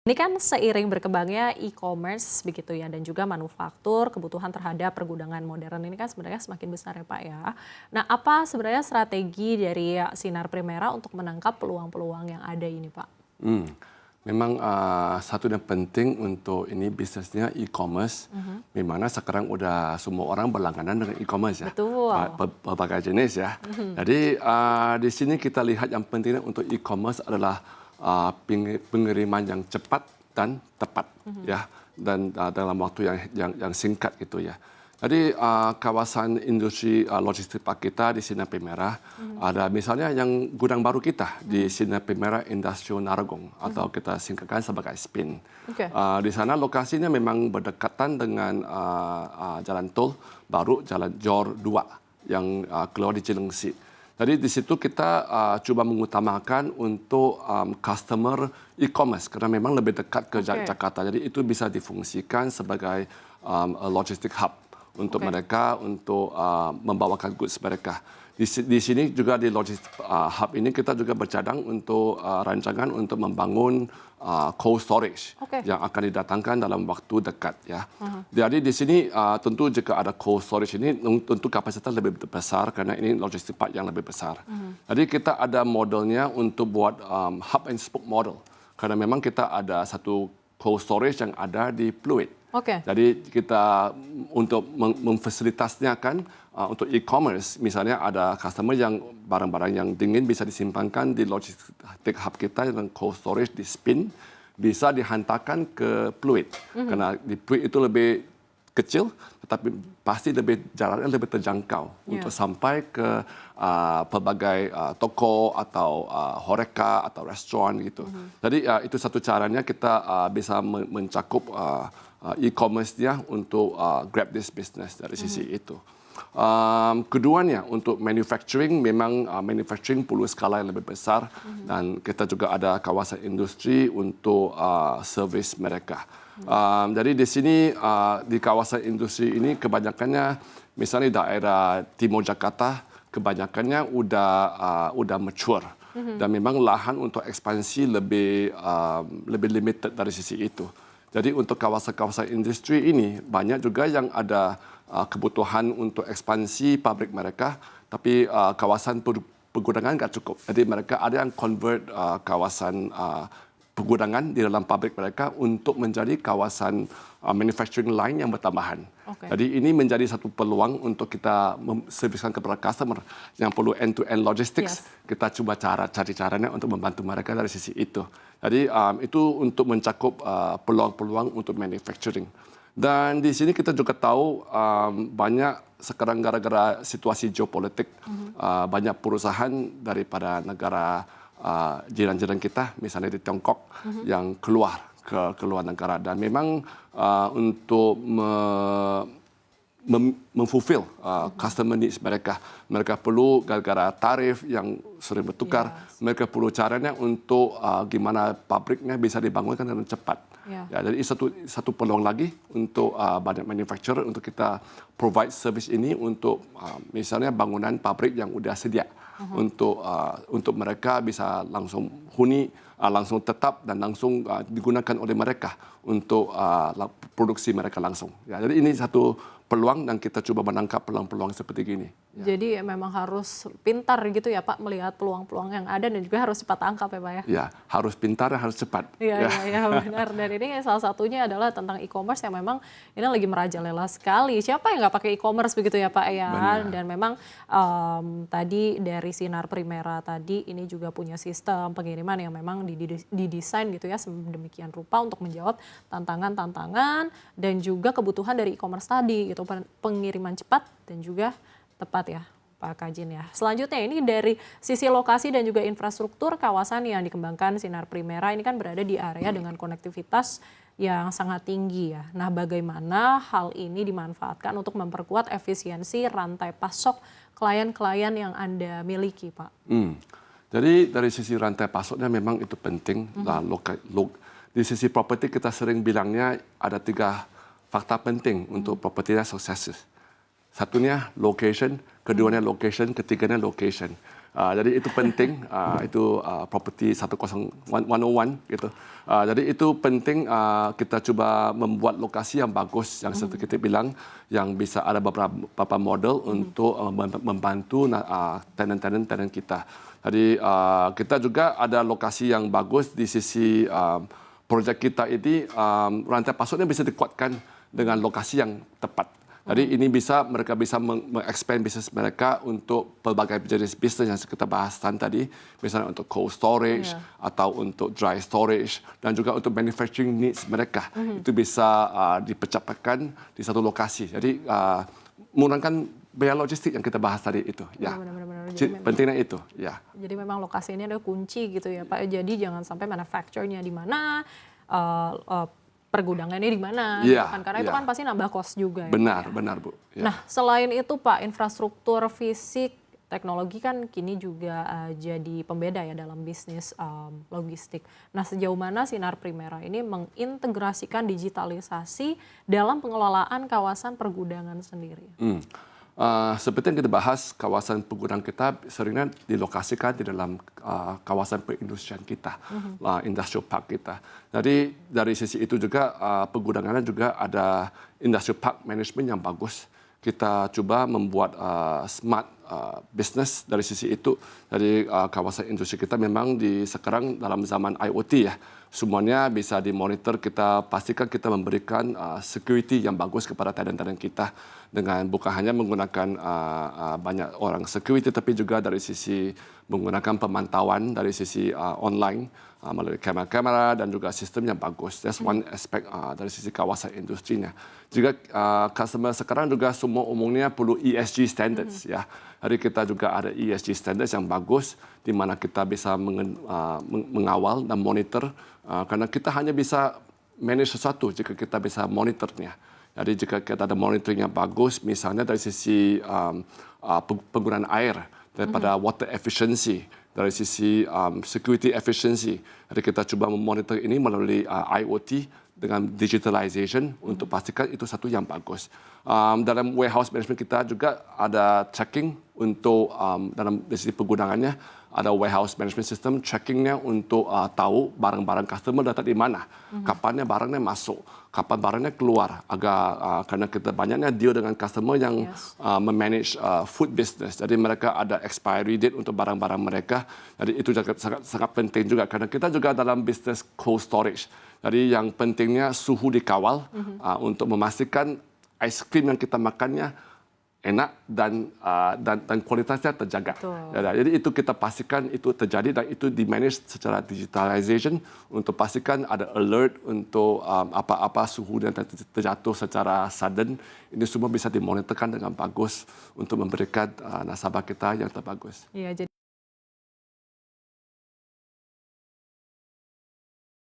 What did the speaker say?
Ini kan seiring berkembangnya e-commerce begitu ya dan juga manufaktur, kebutuhan terhadap pergudangan modern ini kan sebenarnya semakin besar ya Pak ya. Nah, apa sebenarnya strategi dari Sinar Primera untuk menangkap peluang-peluang yang ada ini Pak? Hmm, Memang satu yang penting untuk ini bisnisnya e-commerce, di mana sekarang udah semua orang berlangganan dengan e-commerce ya, Betul. berbagai jenis ya. Jadi di sini kita lihat yang pentingnya untuk e-commerce adalah pengiriman yang cepat dan tepat ya, dan dalam waktu yang singkat gitu ya. Jadi kawasan industri logistik Pak kita di Sinar Primera ada misalnya yang gudang baru kita di Sinar Primera Industrial Narogong atau kita singkatkan sebagai SPIN. Oke. Di sana lokasinya memang berdekatan dengan jalan tol baru, Jalan Jor 2 yang keluar di Cilengsi. Jadi di situ kita coba mengutamakan untuk customer e-commerce karena memang lebih dekat ke Jakarta. Jadi itu bisa difungsikan sebagai logistik hub untuk mereka untuk membawakan goods mereka. Di sini juga di logistik hub ini kita juga bercadang untuk rancangan untuk membangun cold storage yang akan didatangkan dalam waktu dekat ya. Jadi di sini tentu jika ada cold storage ini tentu kapasitas lebih besar karena ini logistik park yang lebih besar. Jadi kita ada modelnya untuk buat hub and spoke model karena memang kita ada satu cold storage yang ada di Pluit. Jadi kita untuk memfasilitasnya kan untuk e-commerce, misalnya ada customer yang barang-barang yang dingin bisa disimpankan di logistik hub kita yang cold storage di SPIN, bisa dihantarkan ke Pluit. Karena di Pluit itu lebih kecil, tetapi pasti jaraknya lebih terjangkau untuk sampai ke pelbagai toko atau horeca atau restoran gitu. Jadi itu satu caranya kita bisa mencakup e-commerce-nya untuk grab this business dari sisi itu. Keduanya untuk manufacturing, memang manufacturing perlu skala yang lebih besar dan kita juga ada kawasan industri untuk servis mereka. Jadi di sini di kawasan industri ini kebanyakannya misalnya daerah timur Jakarta kebanyakannya udah mature dan memang lahan untuk ekspansi lebih limited dari sisi itu. Jadi untuk kawasan-kawasan industri ini banyak juga yang ada kebutuhan untuk ekspansi pabrik mereka, tapi kawasan pergudangan nggak cukup. Jadi mereka ada yang convert kawasan pergudangan di dalam pabrik mereka untuk menjadi kawasan manufacturing line yang bertambahan. Jadi ini menjadi satu peluang untuk kita serviskan kepada customer yang perlu end-to-end logistics. Kita coba cari caranya untuk membantu mereka dari sisi itu. Jadi itu untuk mencakup peluang-peluang untuk manufacturing. Dan di sini kita juga tahu banyak sekarang gara-gara situasi geopolitik banyak perusahaan daripada negara jiran-jiran kita, misalnya di Tiongkok, yang keluar ke luar negara. Dan memang untuk memfulfill customer needs mereka. Mereka perlu gara-gara tarif yang sering bertukar, mereka perlu caranya untuk gimana pabriknya bisa dibangunkan dengan cepat. Ya, jadi satu peluang lagi untuk banyak manufacturer untuk kita provide service ini untuk misalnya bangunan pabrik yang sudah sedia untuk mereka bisa langsung huni, langsung tetap dan langsung digunakan oleh mereka untuk produksi mereka langsung. Ya, jadi ini satu peluang dan kita coba menangkap peluang-peluang seperti gini. Jadi memang harus pintar gitu ya Pak melihat peluang-peluang yang ada dan juga harus cepat tangkap ya Pak ya? Ya, harus pintar dan harus cepat. Iya benar. Dan ini salah satunya adalah tentang e-commerce yang memang ini lagi merajalela sekali. Siapa yang nggak pakai e-commerce begitu ya Pak ya? Benar. Dan memang tadi dari Sinar Primera tadi ini juga punya sistem pengiriman yang memang didesain gitu ya sedemikian rupa untuk menjawab tantangan-tantangan dan juga kebutuhan dari e-commerce tadi gitu, pengiriman cepat dan juga tepat ya Pak Kajin ya. Selanjutnya ini dari sisi lokasi dan juga infrastruktur kawasan yang dikembangkan Sinar Primera ini kan berada di area dengan konektivitas yang sangat tinggi ya. Nah, bagaimana hal ini dimanfaatkan untuk memperkuat efisiensi rantai pasok klien-klien yang Anda miliki, Pak? Jadi dari sisi rantai pasoknya memang itu penting. Di sisi properti kita sering bilangnya ada 3 fakta penting untuk propertinya sukses. Satunya location, keduanya location, ketiganya location. Jadi itu penting, itu property 101 gitu. Jadi itu penting kita coba membuat lokasi yang bagus, yang seperti kita bilang, yang bisa ada beberapa model untuk membantu tenant-tenant kita. Jadi kita juga ada lokasi yang bagus di sisi projek kita ini, rantai pasoknya bisa dikuatkan dengan lokasi yang tepat. Jadi ini mereka bisa mengekspand bisnis mereka untuk pelbagai jenis bisnis yang kita bahas tadi, misalnya untuk cold storage atau untuk dry storage dan juga untuk manufacturing needs mereka. Itu bisa dipecahkan di satu lokasi. Jadi mengurangkan biaya logistik yang kita bahas tadi itu. Ya, pentingnya itu. Ya. Jadi memang lokasi ini ada kunci gitu ya Pak. Jadi jangan sampai manufacture-nya di mana, pergudangannya di mana, gitu kan? Karena itu kan pasti nambah cost juga. Benar, benar Bu. Ya. Nah, selain itu Pak, infrastruktur fisik, teknologi kan kini juga jadi pembeda ya dalam bisnis logistik. Nah, sejauh mana Sinar Primera ini mengintegrasikan digitalisasi dalam pengelolaan kawasan pergudangan sendiri? Seperti yang kita bahas, kawasan pergudangan kita seringnya dilokasikan di dalam kawasan perindustrian kita, industrial park kita. Jadi dari sisi itu juga pergudangannya juga ada industrial park management yang bagus. Kita coba membuat smart business dari sisi itu. Jadi kawasan industri kita memang sekarang dalam zaman IoT ya. Semuanya bisa dimonitor, kita pastikan kita memberikan security yang bagus kepada tenant-tenant kita dengan bukan hanya menggunakan banyak orang security, tapi juga dari sisi menggunakan pemantauan dari sisi online melalui kamera-kamera dan juga sistem yang bagus. That's one aspect dari sisi kawasan industrinya. Juga customer sekarang juga semua umumnya perlu ESG standards ya. Jadi kita juga ada ESG standards yang bagus di mana kita bisa mengawal dan monitor karena kita hanya bisa manage sesuatu jika kita bisa monitornya. Jadi jika kita ada monitoring yang bagus, misalnya dari sisi penggunaan air, daripada water efficiency, dari sisi security efficiency. Jadi kita coba memonitor ini melalui IoT dengan digitalization untuk pastikan itu satu yang bagus. Dalam warehouse management kita juga ada tracking untuk dalam sisi penggunaannya, ada warehouse management system trackingnya untuk tahu barang-barang customer datang di mana, kapannya barangnya masuk, kapan barangnya keluar. Karena kita banyaknya deal dengan customer yang memanage food business, jadi mereka ada expiry date untuk barang-barang mereka. Jadi itu sangat penting juga karena kita juga dalam bisnis cold storage. Jadi yang pentingnya suhu dikawal untuk memastikan ice cream yang kita makannya enak dan kualitasnya terjaga. Jadi itu kita pastikan itu terjadi dan itu di-manage secara digitalization untuk pastikan ada alert untuk apa-apa suhu yang terjatuh secara sudden. Ini semua bisa dimonitorkan dengan bagus untuk memberikan nasabah kita yang terbagus. Iya, jadi